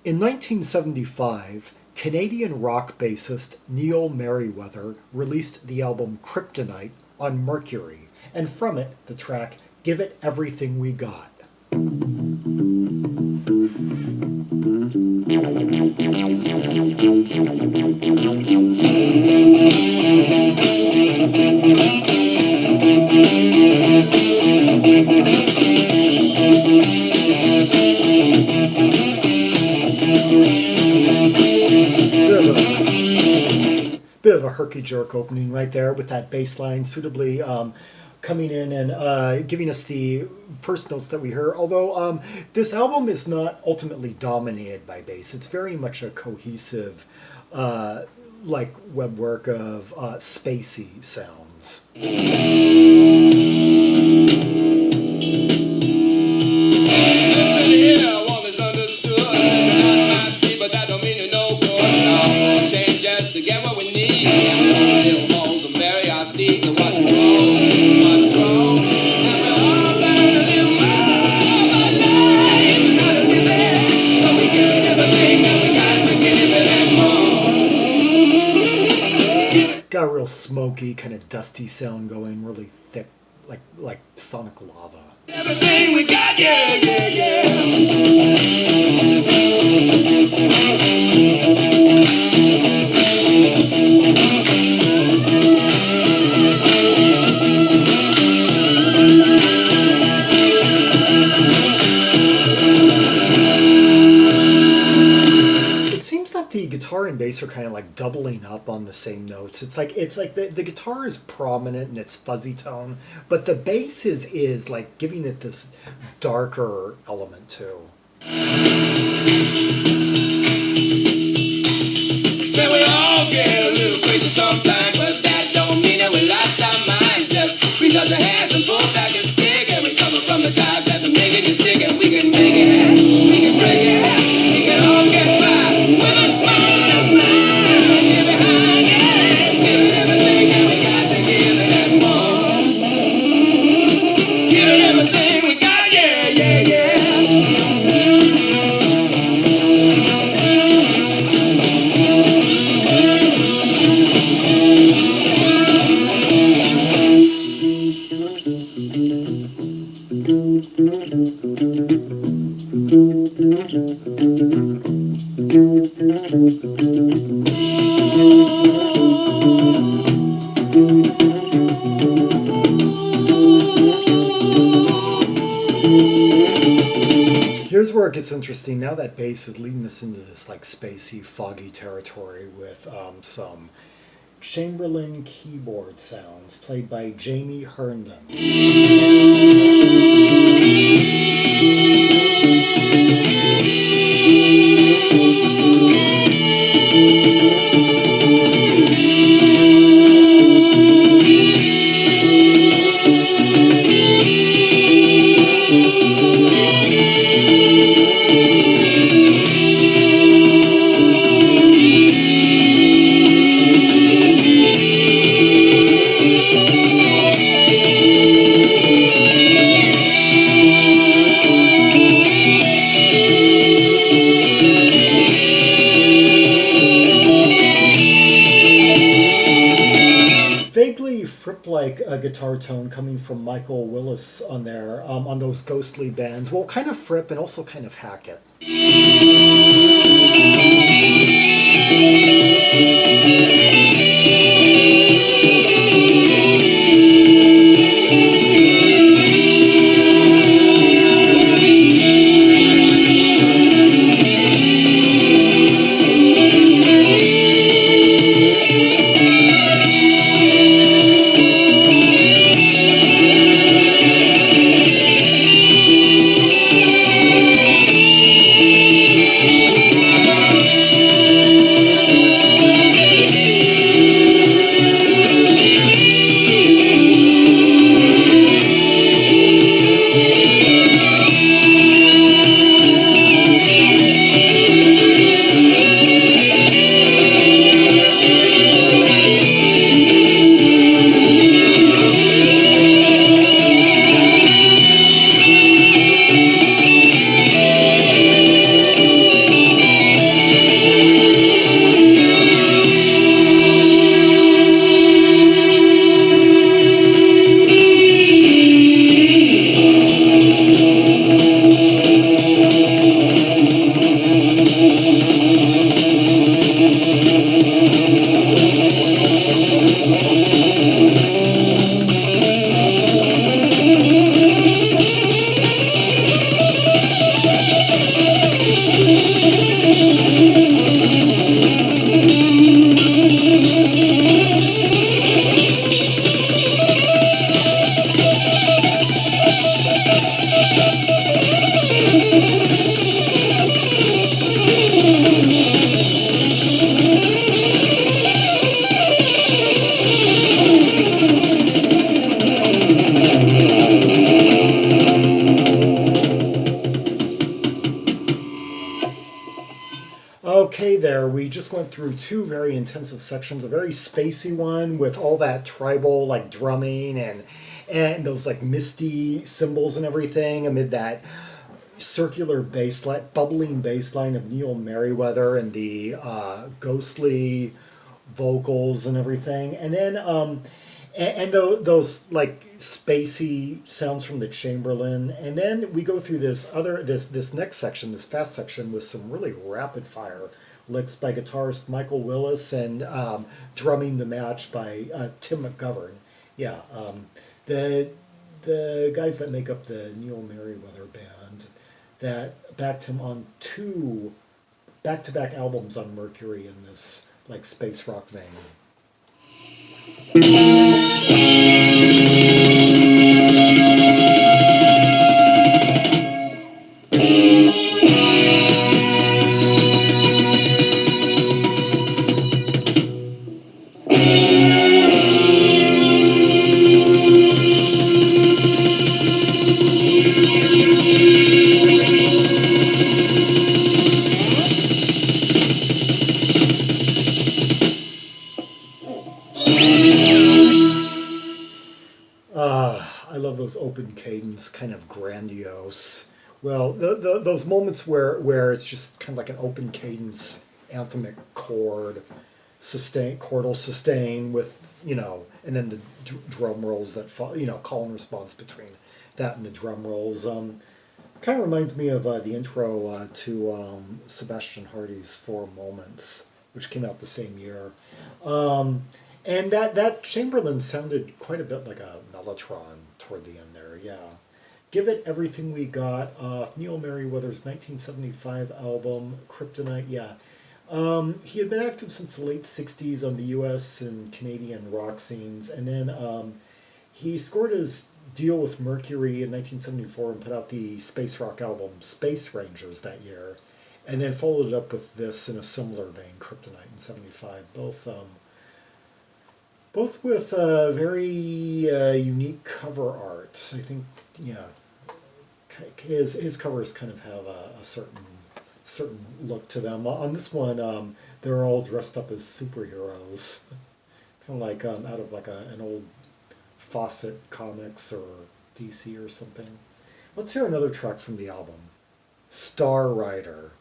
In 1975, Canadian rock bassist Neil Merryweather released the album Kryptonite on Mercury, and from it, the track Give It Everything We Got. Bit of a herky-jerk opening right there with that bass line suitably coming in and giving us the first notes that we hear. Although this album is not ultimately dominated by bass. It's very much a cohesive, like web work of spacey sounds. To get what we need, little holes and bury our seeds and watch it grow, watch it grow. And we'll all learn a little more about life and how to live it. So we give it everything that we got to give it and more. Got a real smoky, kind of dusty sound going, really thick, like sonic lava. Everything we got, yeah, yeah, yeah. The guitar and bass are kind of like doubling up on the same notes. It's like the guitar is prominent in its fuzzy tone, but the bass is like giving it this darker element too. Say we all get a little crazy sometimes, but that don't mean that we lost our minds. Just reach out your hands and pull back and stick, and we come from the top that's making you sick, and we can make it, we can break it, we can all get by. Here's where it gets interesting. Now that bass is leading us into this like spacey, foggy territory with some Chamberlin keyboard sounds played by Jamie Herndon. Like a guitar tone coming from Michael Willis on there, on those ghostly bands. Well, kind of Fripp and also kind of Hackett. Okay, there. We just went through two very intensive sections. A very spacey one with all that tribal like drumming and those like misty cymbals and everything amid that circular bass line, bubbling bass line of Neil Merryweather and the ghostly vocals and everything. And then those like spacey sounds from the Chamberlin, and then we go through this next section, this fast section, with some really rapid fire licks by guitarist Michael Willis and drumming to match by Tim McGovern. Yeah, the guys that make up the Neil Merryweather band that backed him on two back-to-back albums on Mercury in this like space rock vein. I love those open cadence, kind of grandiose. Well, those moments where it's just kind of like an open cadence anthemic chord, sustain, chordal sustain with, and then the drum rolls that follow, call and response between that and the drum rolls. Kind of reminds me of the intro to Sebastian Hardy's Four Moments, which came out the same year. And that Chamberlin sounded quite a bit like a mellotron toward the end there, yeah. Give It Everything We Got off Neil Merryweather's 1975 album, Kryptonite, yeah. He had been active since the late 60s on the US and Canadian rock scenes, and then he scored his deal with Mercury in 1974 and put out the space rock album Space Rangers that year, and then followed it up with this in a similar vein, Kryptonite in 75, both with very unique cover art. I think, yeah, his covers kind of have a certain look to them. On this one, they're all dressed up as superheroes, kind of like out of like an old Fawcett Comics or DC or something. Let's hear another track from the album, Star Rider.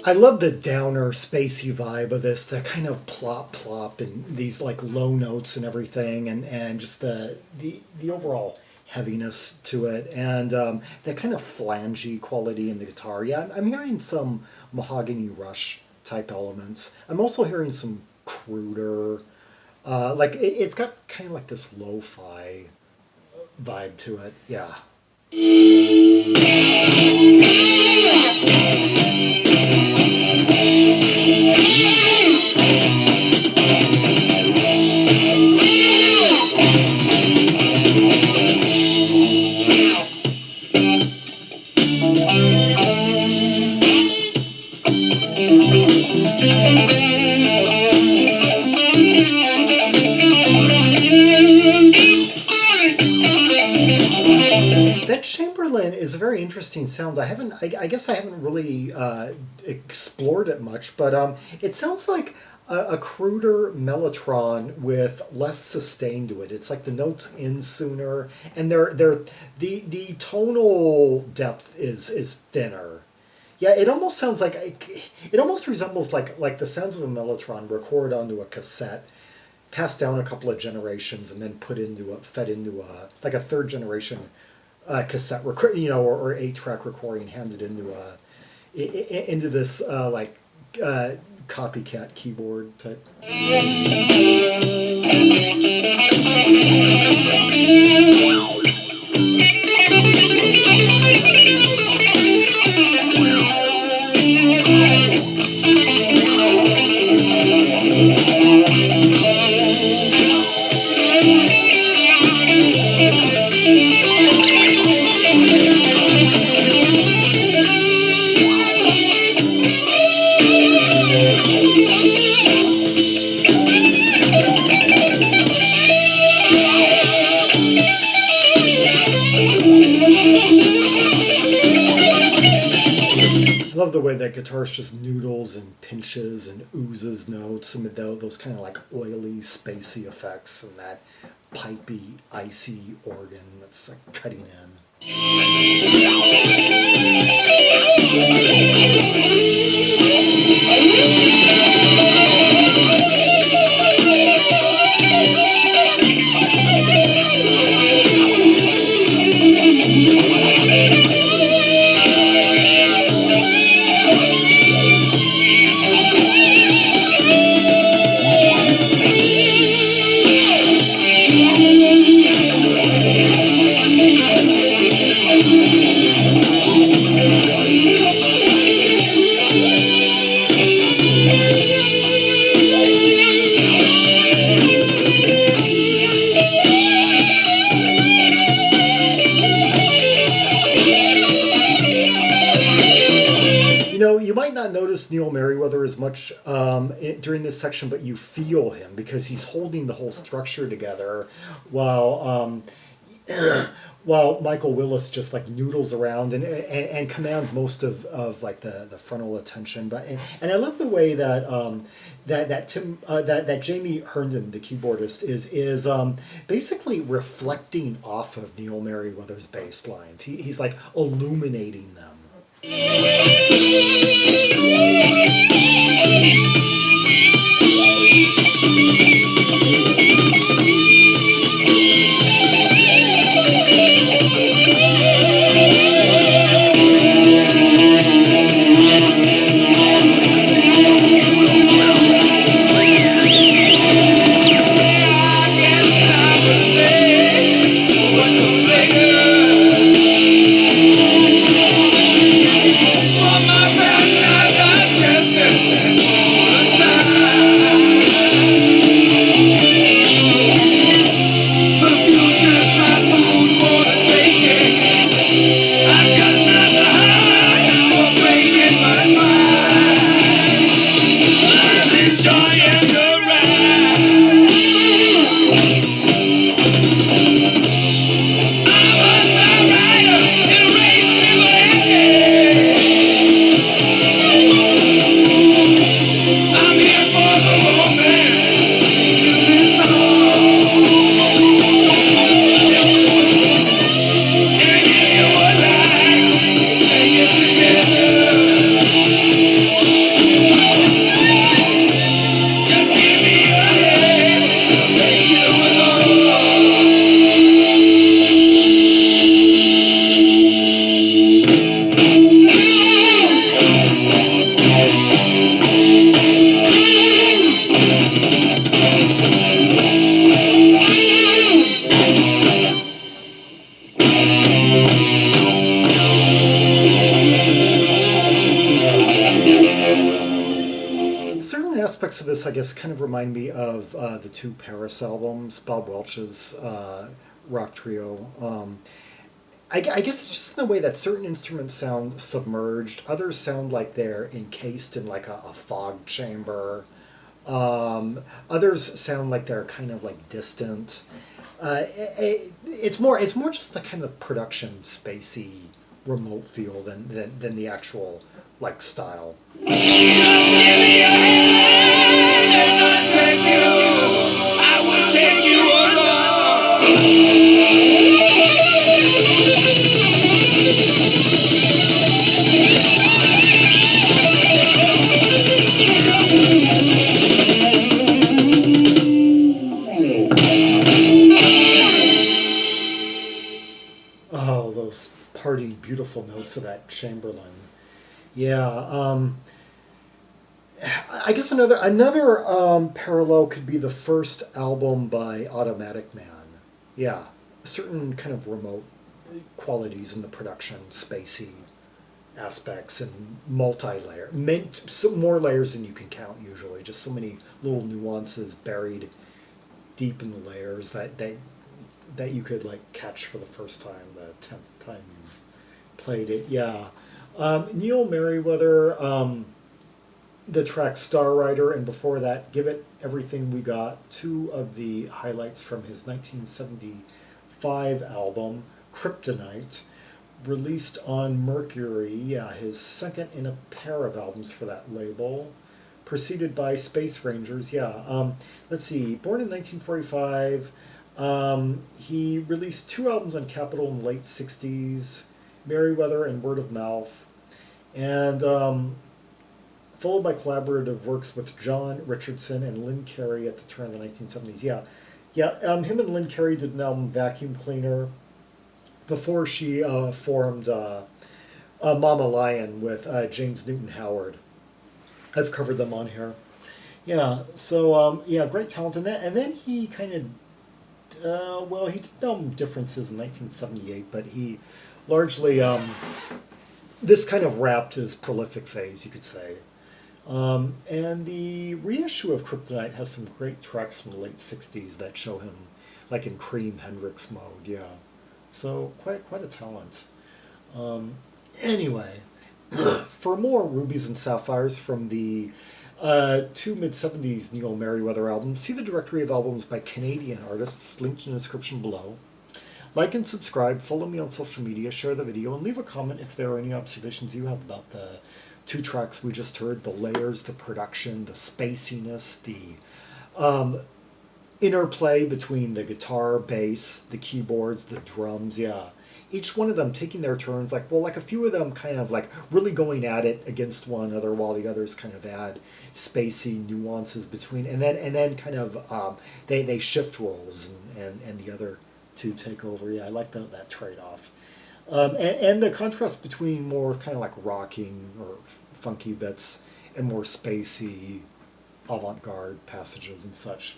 I love the downer, spacey vibe of this, the kind of plop and these like low notes and everything, and just the overall heaviness to it, and that kind of flangey quality in the guitar. Yeah, I'm hearing some Mahogany Rush type elements. I'm also hearing some cruder, like it's got kind of like this lo-fi vibe to it. Yeah. That Chamberlin is a very interesting sound. I haven't. I guess I haven't really explored it much, but it sounds like a cruder mellotron with less sustain to it. It's like the notes in sooner, and the tonal depth is thinner. Yeah, it almost sounds like it almost resembles like the sounds of a mellotron recorded onto a cassette, passed down a couple of generations, and then fed into a like a third generation cassette record, or 8-track recording, handed into this copycat keyboard type. I love the way that guitarist just noodles and pinches and oozes notes, and those kind of like oily, spacey effects, and that pipey, icy organ that's like cutting in. You might not notice Neil Merryweather as much during this section, but you feel him because he's holding the whole structure together while while Michael Willis just like noodles around and commands most of like the frontal attention. And I love the way that that Jamie Herndon, the keyboardist, is basically reflecting off of Neil Merryweather's bass lines. He's like illuminating them. Aspects of this, I guess, kind of remind me of the two Paris albums, Bob Welch's rock trio. I guess it's just in the way that certain instruments sound submerged, others sound like they're encased in like a fog chamber. Others sound like they're kind of like distant. It's more just the kind of production spacey remote feel than the actual like style. Just give me your hand and I'll take you. I will take you Oh, those parting beautiful notes of that Chamberlin. Yeah, I guess another parallel could be the first album by Automatic Man. Yeah, certain kind of remote qualities in the production, spacey aspects, and multi-layer, meant some more layers than you can count usually. Just so many little nuances buried deep in the layers that you could like catch for the first time, the 10th time you've played it. Yeah, Neil Merryweather. The track Star Rider, and before that, Give It Everything We Got, two of the highlights from his 1975 album, Kryptonite, released on Mercury, yeah, his second in a pair of albums for that label, preceded by Space Rangers, yeah. Let's see, born in 1945, he released two albums on Capitol in the late 60s, Merryweather and Word of Mouth, and followed by collaborative works with John Richardson and Lynn Carey at the turn of the 1970s. Him and Lynn Carey did an album, Vacuum Cleaner, before she formed Mama Lion with James Newton Howard. I've covered them on here. Yeah, so great talent in that. And then he kind of, he did album Differences in 1978, but he largely, this kind of wrapped his prolific phase, you could say. And the reissue of Kryptonite has some great tracks from the late 60s that show him like in Cream Hendrix mode, yeah. So quite a talent. Anyway, for more Rubies and Sapphires from the two mid-70s Neil Merryweather albums, see the directory of albums by Canadian artists linked in the description below. Like and subscribe, follow me on social media, share the video, and leave a comment if there are any observations you have about the two tracks we just heard, the layers, the production, the spaciness, the interplay between the guitar, bass, the keyboards, the drums, yeah. Each one of them taking their turns, like a few of them kind of like really going at it against one another while the others kind of add spacey nuances between, and then kind of they shift roles and the other two take over. Yeah, I like that trade-off. And the contrast between more kind of like rocking or funky bits and more spacey avant-garde passages and such.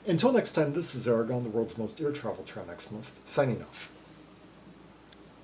Until next time, this is Zaragon, the world's most air travel Tramexmost, signing off.